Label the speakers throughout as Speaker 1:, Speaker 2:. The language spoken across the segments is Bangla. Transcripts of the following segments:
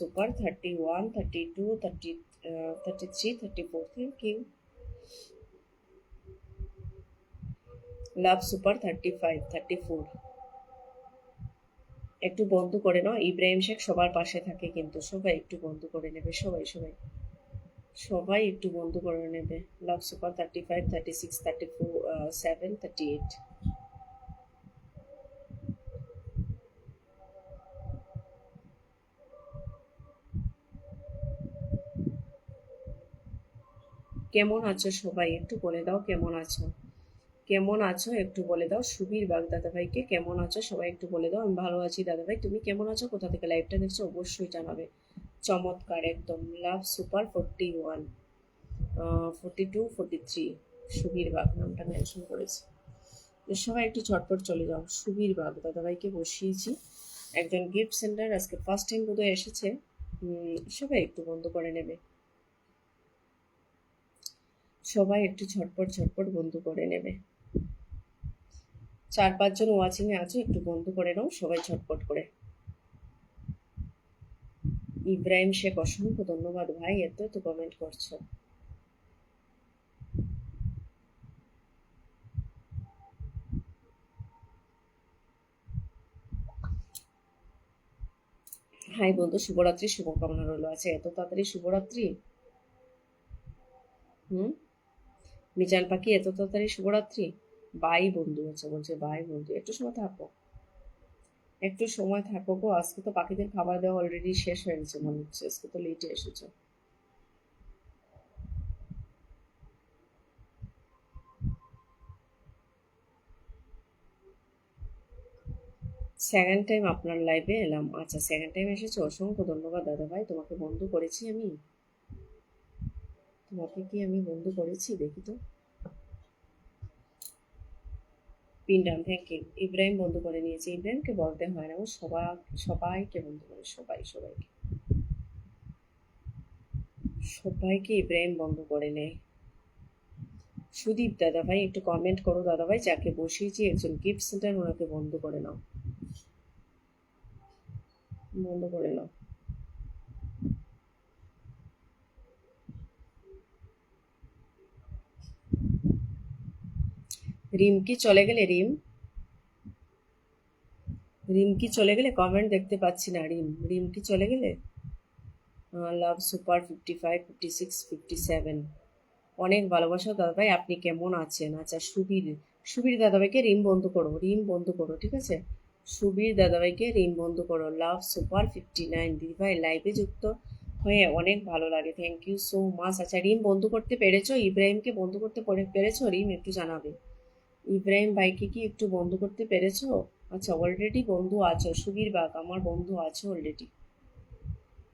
Speaker 1: Super 31, 32, 33, 34, thank you. Love super 35, 34। একটু বন্ধ করে নাও। ইব্রাহিম শেখ সবার পাশে থাকে কিন্তু, সবাই একটু বন্ধ করে নেবে, সবাই সবাই সবাই একটু বন্ধ করে নেবে। লাভ সুপার 35, 36, 34, 7, 38। কেমন আছো সবাই একটু বলে দাও, কেমন আছো? কেমন আছো একটু বলে দাও। সুবীর বাগ দাদা ভাইকে কেমন আছো সবাই একটু বলে দাও। আমি ভালো আছি দাদা ভাই, তুমি কেমন আছো? কোথা থেকে লাইভটা দেখছো অবশ্যই জানাবে। চমৎকার একদম। লাভ সুপার 41, 42, 43। সুবীর বাগ নামটা মেনশন করেছি। সবাই একটু ঝটপট চলে যাও। সুবীর বাগ দাদা ভাইকে বসিয়েছি। একজন গিফট সেন্টার আজকে ফার্স্ট টাইম বোধহয় এসেছে। সবাই একটু বন্ধ করে নেবে, সবাই একটু ঝটপট ঝটপট বন্ধ করে নেবে। 4-5 জন ওয়াচিং এ আছো, একটু বন্ধ করে নাও সবাই ঝটপট করে। ইব্রাহিম শেখ অসংখ্য ধন্যবাদ ভাই, এত এত কমেন্ট করছো। হাই বন্ধু, শুভরাত্রি শুভকামনা রইলো। আছে এত তাড়াতাড়ি শুভরাত্রি? মিজান পাখি এত তাড়াতাড়ি শুভরাত্রি? বাই বন্ধু হচ্ছে, বলছে বাই বন্ধু, একটু সময় থাকো, একটু সময় থাকো গো। আজকে তো পাখিদের খাবার দেওয়া অলরেডি শেষ হয়ে গেছে মনে হচ্ছে, আজকে তো লেটে এসেছো। সেকেন্ড টাইম আপনার লাইভে এলাম। আচ্ছা, সেকেন্ড টাইম এসেছো, অসংখ্য ধন্যবাদ দাদা ভাই। তোমাকে বন্ধু করেছি আমি? তোমাকে কি আমি বন্ধু করেছি দেখি তো। পিন্ডাম, থ্যাংক ইউ। ইব্রাহিম বন্ধু করে নিয়েছে। ইব্রাহিমকে বলতে হয় না, ও সবাইকে বন্ধু করে, সবাইকে সবাইকে ইব্রাহিম বন্ধ করে নেয়। সুদীপ দাদা ভাই একটু কমেন্ট করো দাদা ভাই, যাকে বসিয়েছি একজন গিফট সেন্টার, ওনাকে বন্ধ করে নাও, বন্ধ করে নাও। রিম কি চলে গেলে? রিম কি চলে গেলে? কমেন্ট দেখতে পাচ্ছি না। রিম কি চলে গেলে? লাভ সুপার 55, 56, 57। অনেক ভালোবাসা দাদা ভাই, আপনি কেমন আছেন? আচ্ছা, সুবীর দাদাভাইকে রিম বন্ধ করো, ঠিক আছে? সুবীর দাদাভাইকে রিম বন্ধ করো। লাভ সুপার 59। দিদি ভাই লাইভে যুক্ত হয়ে অনেক ভালো লাগে, থ্যাংক ইউ সো মাচ। আচ্ছা, রিম বন্ধ করতে পেরেছো? ইব্রাহিমকে বন্ধ করতে পেরেছো? রিম একটু জানাবে। ইব্রাহিম ভাইকে কি একটু বন্ধ করতে পেরেছো? আচ্ছা, অলরেডি বন্ধু আছো সুবীর বাগ, আমার বন্ধু আছো অলরেডি।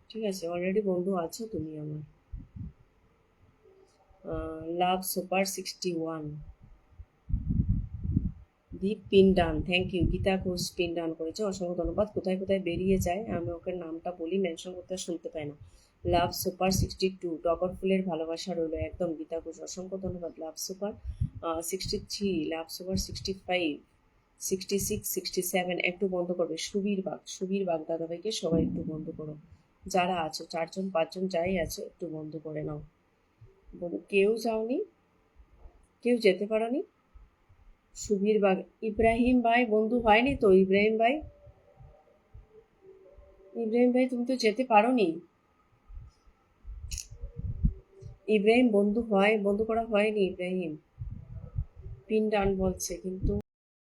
Speaker 1: ঠিক আছে, অলরেডি বন্ধু আছো তুমি আমার। Love super 61। Deep pin done, thank you. Gita Ghosh pin done করেছে, অসংখ্য ধন্যবাদ। কোথায় কোথায় বেরিয়ে যায়, আমি ওকে নামটা বলি, মেনশন করতে শুনতে পাই না। লাভ সুপার 62, টগর ফুলের ভালোবাসা রইল একদম। গীতা ঘোষ অসংখ্য ধন্যবাদ। লাভ সুপার 63, লাভ সুপার 65, 66, 67। একটু বন্ধ করবে। সুবীর বাগ দাদাভাইকে সবাই একটু বন্ধ করো। যারা আছো 4 জন 5 জন যাই আছে, একটু বন্ধ করে নাও। কেউ যাওনি, কেউ যেতে পারোনি। সুবীর বাগ, ইব্রাহিম ভাই বন্ধু হয়নি তো? ইব্রাহিম ভাই তুমি তো যেতে পারোনি। ইব্রাহিম বন্ধু করা হয়নি। ইব্রাহিম পিন ডান বলছে কিন্তু